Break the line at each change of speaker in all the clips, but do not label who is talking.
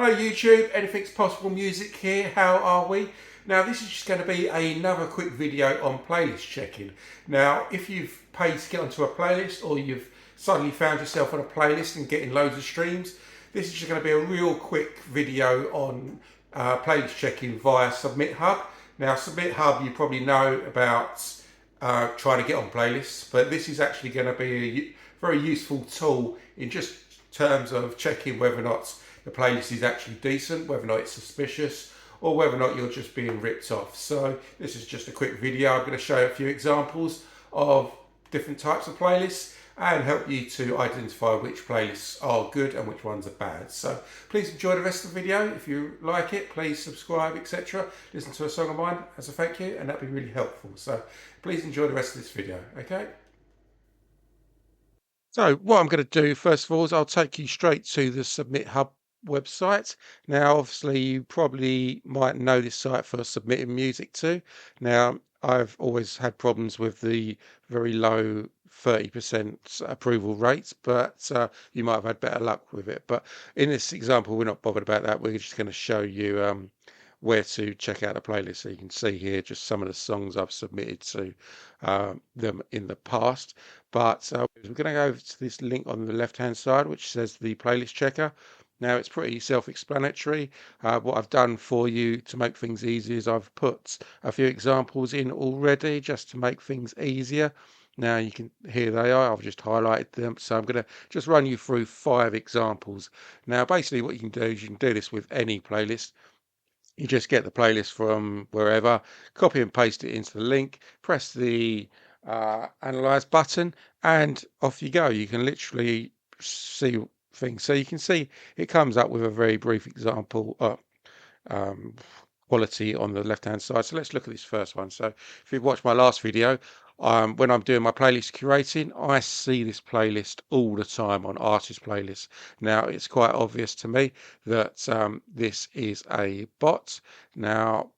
Hello YouTube, Anything's Possible Music here, how are we? Now this is just going to be another quick video on playlist checking. Now if you've paid to get onto a playlist or you've suddenly found yourself on a playlist and getting loads of streams, this is just going to be a real quick video on playlist checking via SubmitHub. Now SubmitHub you probably know about trying to get on playlists, but this is actually going to be a very useful tool in just terms of checking whether or not the playlist is actually decent, whether or not it's suspicious, or whether or not you're just being ripped off. So this is just a quick video. I'm going to show you a few examples of different types of playlists and help you to identify which playlists are good and which ones are bad. So please enjoy the rest of the video. If you like it, please subscribe, etc. Listen to a song of mine as a thank you, and that'd be really helpful. So please enjoy the rest of this video, okay? So what I'm going to do first of all is I'll take you straight to the SubmitHub website. Now obviously you probably might know this site for submitting music to. Now I've always had problems with the very low 30% approval rates, but you might have had better luck with it. But in this example we're not bothered about that. We're just going to show you where to check out a playlist. So you can see here just some of the songs I've submitted to them in the past. But we're going to go over to this link on the left hand side which says the playlist checker. Now it's pretty self-explanatory. What I've done for you to make things easy is I've put a few examples in already just to make things easier. Now you can, here they are, I've just highlighted them. So I'm going to just run you through 5 examples. Now basically what you can do is you can do this with any playlist. You just get the playlist from wherever, copy and paste it into the link, press the analyze button, and off you go. You can literally see things. So you can see it comes up with a very brief example quality on the left hand side. So let's look at this first one. So if you've watched my last video, when I'm doing my playlist curating, I see this playlist all the time on artist playlists. Now it's quite obvious to me that this is a bot. Now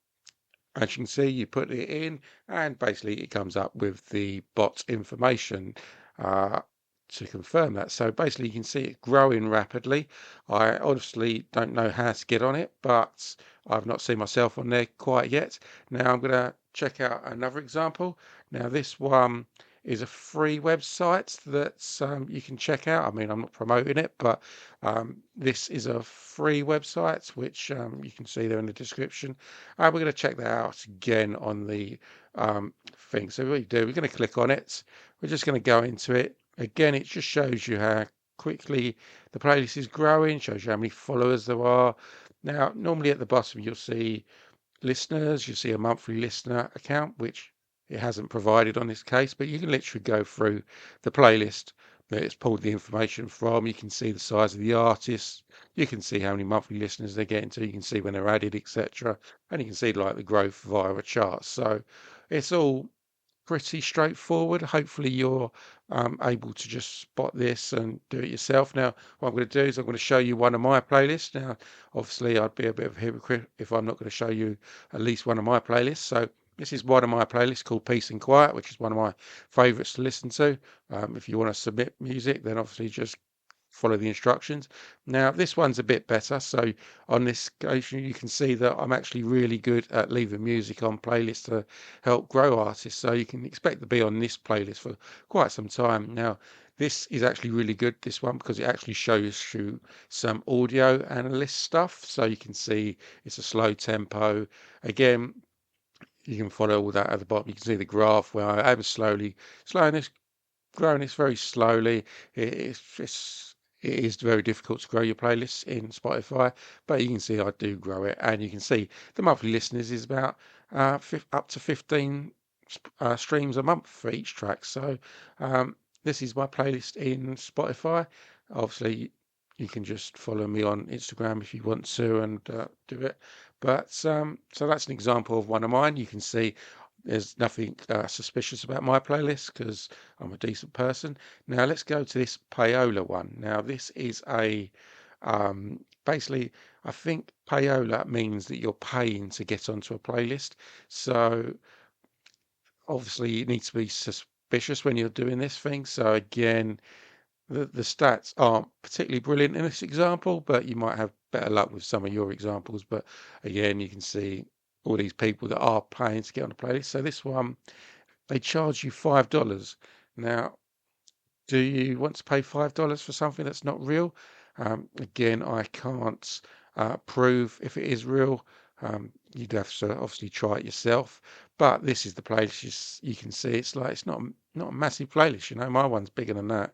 as you can see, you put it in and basically it comes up with the bot information to confirm that. So basically you can see it growing rapidly. I honestly don't know how to get on it, but I've not seen myself on there quite yet. Now I'm going to check out another example. Now this one is a free website that you can check out. I mean, I'm not promoting it, but this is a free website which you can see there in the description. We're going to check that out again on the thing. So what you do, we're going to click on it. We're just going to go into it. Again, it just shows you how quickly the playlist is growing, shows you how many followers there are. Now, normally at the bottom, you'll see listeners, you'll see a monthly listener account, which it hasn't provided on this case, but you can literally go through the playlist that it's pulled the information from. You can see the size of the artists, you can see how many monthly listeners they're getting to, you can see when they're added, etc. And you can see like the growth via a chart. So it's all pretty straightforward. Hopefully you're able to just spot this and do it yourself. Now what I'm going to do is I'm going to show you one of my playlists. Now obviously I'd be a bit of a hypocrite if I'm not going to show you at least one of my playlists. So this is one of my playlists called Peace and Quiet, which is one of my favorites to listen to. If you want to submit music, then obviously just follow the instructions. Now this one's a bit better. So on this occasion you can see that I'm actually really good at leaving music on playlists to help grow artists. So you can expect to be on this playlist for quite some time. Now this is actually really good, this one, because it actually shows you some audio analyst stuff. So you can see it's a slow tempo. Again, you can follow all that at the bottom. You can see the graph where I am slowly growing this very slowly. It is very difficult to grow your playlists in Spotify, but you can see I do grow it, and you can see the monthly listeners is about up to 15 streams a month for each track. So this is my playlist in Spotify. Obviously you can just follow me on Instagram if you want to and do it. But so that's an example of one of mine. You can see there's nothing suspicious about my playlist because I'm a decent person. Now let's go to this payola one. Now this is a basically I think payola means that you're paying to get onto a playlist. So obviously you need to be suspicious when you're doing this thing. So again, the stats aren't particularly brilliant in this example, but you might have better luck with some of your examples. But again, you can see all these people that are paying to get on the playlist. So this one, they charge you $5. Now, do you want to pay $5 for something that's not real? Again, I can't prove if it is real. You'd have to obviously try it yourself. But this is the playlist. You can see it's like it's not a massive playlist. You know, my one's bigger than that,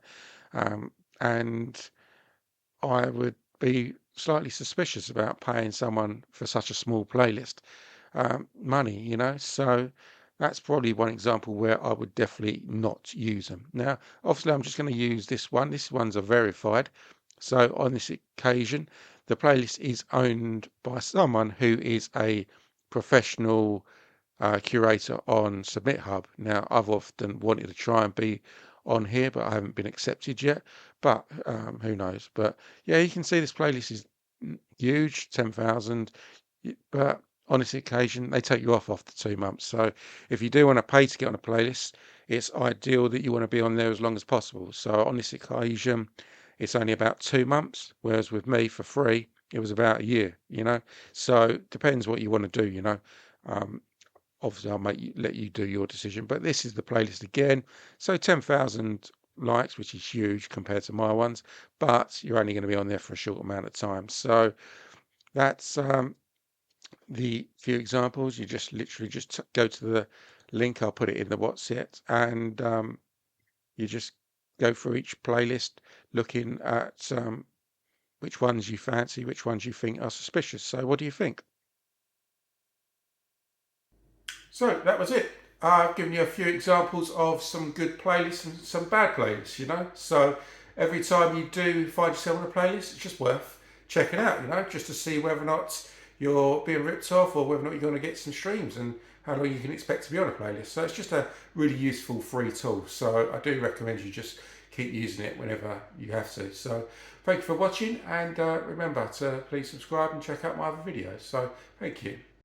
and I would be slightly suspicious about paying someone for such a small playlist money. You know, so. That's probably one example where I would definitely not use them. Now, obviously, I'm just going to use this one. This one's a verified. So on this occasion, the playlist is owned by someone who is a professional curator on SubmitHub. Now, I've often wanted to try and be on here, but I haven't been accepted yet. But who knows? But yeah, you can see this playlist is huge, 10,000. But on this occasion, they take you off after 2 months. So if you do want to pay to get on a playlist, it's ideal that you want to be on there as long as possible. So on this occasion, it's only about 2 months, whereas with me for free, it was about a year, you know. So depends what you want to do, you know. Obviously, let you do your decision. But this is the playlist again. So 10,000 likes, which is huge compared to my ones, but you're only going to be on there for a short amount of time. So that's the few examples. You just literally just go to the link. I'll put it in the what's it, and you just go through each playlist looking at which ones you fancy, which ones you think are suspicious. So what do you think? So that was it. I've given you a few examples of some good playlists and some bad playlists, you know. So every time you do find yourself on a playlist, it's just worth checking out, you know, just to see whether or not you're being ripped off or whether or not you're going to get some streams and how long you can expect to be on a playlist. So it's just a really useful free tool. So I do recommend you just keep using it whenever you have to. So thank you for watching, and remember to please subscribe and check out my other videos. So thank you.